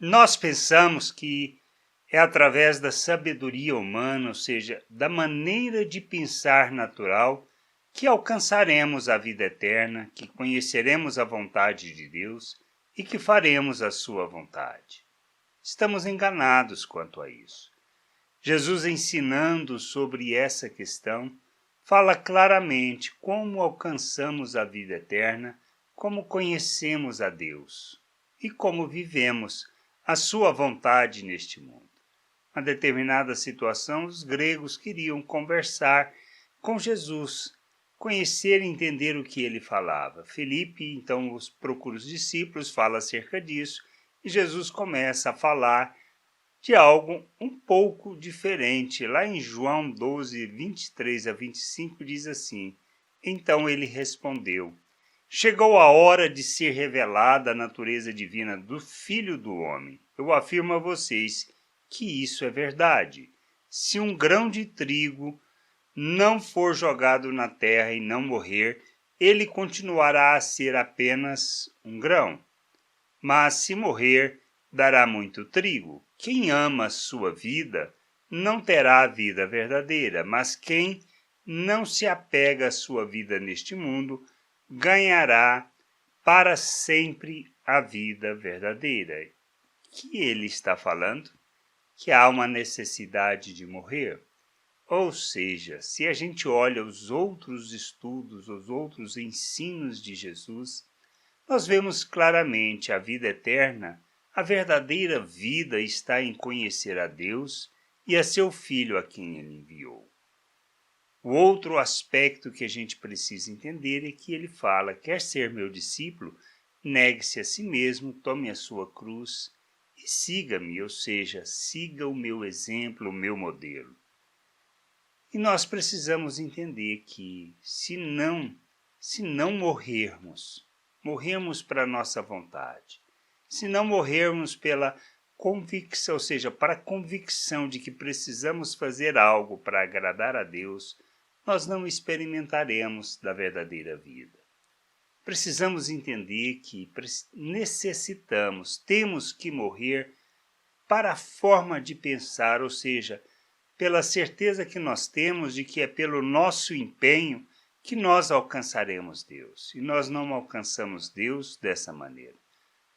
Nós pensamos que é através da sabedoria humana, ou seja, da maneira de pensar natural, que alcançaremos a vida eterna, que conheceremos a vontade de Deus e que faremos a sua vontade. Estamos enganados quanto a isso. Jesus, ensinando sobre essa questão, fala claramente como alcançamos a vida eterna, como conhecemos a Deus e como vivemos a sua vontade neste mundo. Em determinada situação, os gregos queriam conversar com Jesus, conhecer e entender o que ele falava. Filipe, então, procura os discípulos, fala acerca disso, e Jesus começa a falar de algo um pouco diferente. Lá em João 12, 23 a 25, diz assim: Então ele respondeu: Chegou a hora de ser revelada a natureza divina do Filho do Homem. Eu afirmo a vocês que isso é verdade. Se um grão de trigo não for jogado na terra e não morrer, ele continuará a ser apenas um grão. Mas se morrer, dará muito trigo. Quem ama a sua vida não terá a vida verdadeira, mas quem não se apega à sua vida neste mundo ganhará para sempre a vida verdadeira. Que ele está falando? Que há uma necessidade de morrer. Ou seja, se a gente olha os outros estudos, os outros ensinos de Jesus, nós vemos claramente a vida eterna, a verdadeira vida está em conhecer a Deus e a seu Filho a quem ele enviou. O outro aspecto que a gente precisa entender é que ele fala: quer ser meu discípulo, negue-se a si mesmo, tome a sua cruz e siga-me, ou seja, siga o meu exemplo, o meu modelo. E nós precisamos entender que se não morrermos para a nossa vontade, se não morrermos pela convicção, ou seja, para a convicção de que precisamos fazer algo para agradar a Deus, nós não experimentaremos da verdadeira vida. Precisamos entender que temos que morrer para a forma de pensar, ou seja, pela certeza que nós temos de que é pelo nosso empenho que nós alcançaremos Deus. E nós não alcançamos Deus dessa maneira.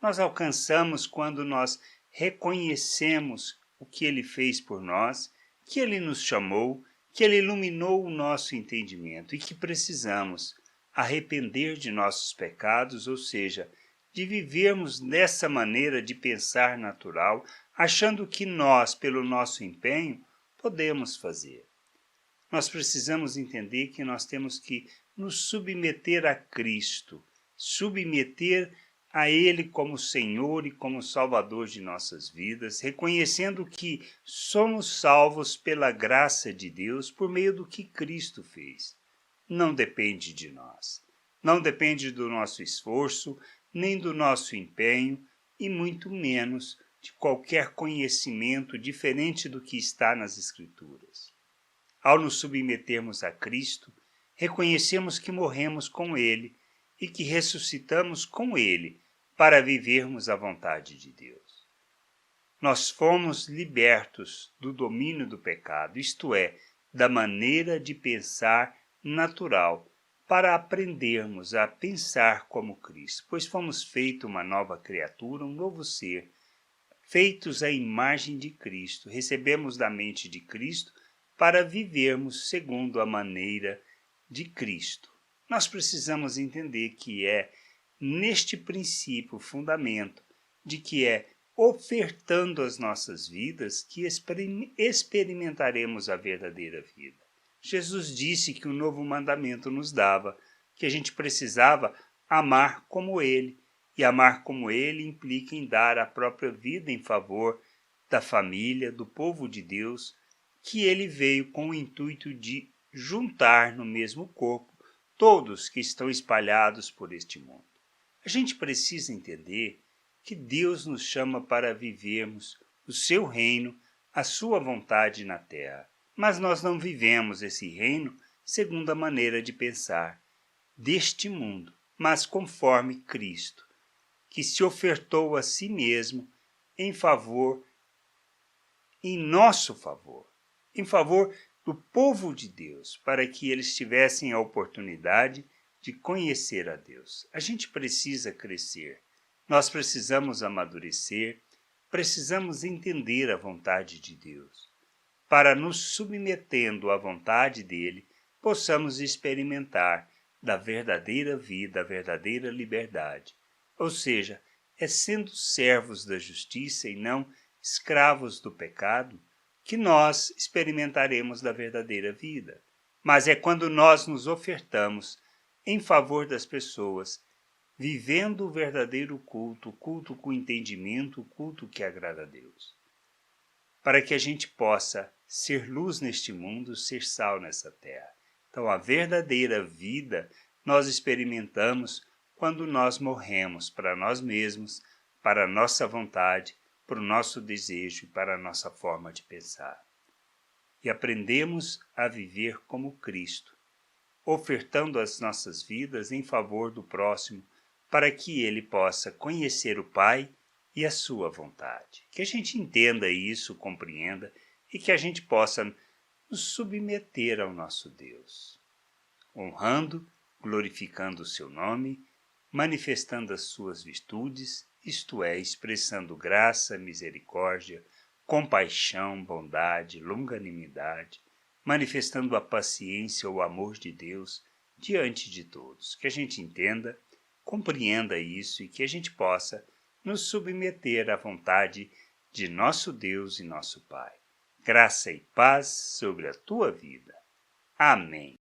Nós alcançamos quando nós reconhecemos o que Ele fez por nós, que Ele nos chamou, que Ele iluminou o nosso entendimento e que precisamos arrepender de nossos pecados, ou seja, de vivermos dessa maneira de pensar natural, achando que nós, pelo nosso empenho, podemos fazer. Nós precisamos entender que nós temos que nos submeter a Cristo, submeter a Ele como Senhor e como Salvador de nossas vidas, reconhecendo que somos salvos pela graça de Deus por meio do que Cristo fez. Não depende de nós, não depende do nosso esforço, nem do nosso empenho e muito menos de qualquer conhecimento diferente do que está nas Escrituras. Ao nos submetermos a Cristo, reconhecemos que morremos com Ele e que ressuscitamos com Ele para vivermos a vontade de Deus. Nós fomos libertos do domínio do pecado, isto é, da maneira de pensar natural, para aprendermos a pensar como Cristo, pois fomos feitos uma nova criatura, um novo ser, feitos à imagem de Cristo, recebemos da mente de Cristo para vivermos segundo a maneira de Cristo. Nós precisamos entender que é neste princípio, fundamento, de que é ofertando as nossas vidas que experimentaremos a verdadeira vida. Jesus disse que um novo mandamento nos dava, que a gente precisava amar como Ele, e amar como Ele implica em dar a própria vida em favor da família, do povo de Deus, que Ele veio com o intuito de juntar no mesmo corpo todos que estão espalhados por este mundo. A gente precisa entender que Deus nos chama para vivermos o seu reino, a sua vontade na terra. Mas nós não vivemos esse reino segundo a maneira de pensar deste mundo, mas conforme Cristo, que se ofertou a si mesmo em nosso favor, em favor do povo de Deus, para que eles tivessem a oportunidade de conhecer a Deus. A gente precisa crescer, nós precisamos amadurecer, precisamos entender a vontade de Deus, para nos submetendo à vontade dele, possamos experimentar da verdadeira vida, a verdadeira liberdade. Ou seja, é sendo servos da justiça e não escravos do pecado que nós experimentaremos da verdadeira vida. Mas é quando nós nos ofertamos em favor das pessoas, vivendo o verdadeiro culto, o culto com entendimento, o culto que agrada a Deus. Para que a gente possa ser luz neste mundo, ser sal nessa terra. Então, a verdadeira vida nós experimentamos quando nós morremos para nós mesmos, para a nossa vontade, para o nosso desejo e para a nossa forma de pensar. E aprendemos a viver como Cristo, ofertando as nossas vidas em favor do próximo, para que ele possa conhecer o Pai e a sua vontade. Que a gente entenda isso, compreenda, e que a gente possa nos submeter ao nosso Deus, honrando, glorificando o seu nome, manifestando as suas virtudes, isto é, expressando graça, misericórdia, compaixão, bondade, longanimidade, manifestando a paciência, o amor de Deus diante de todos. Que a gente entenda, compreenda isso e que a gente possa nos submeter à vontade de nosso Deus e nosso Pai. Graça e paz sobre a tua vida. Amém.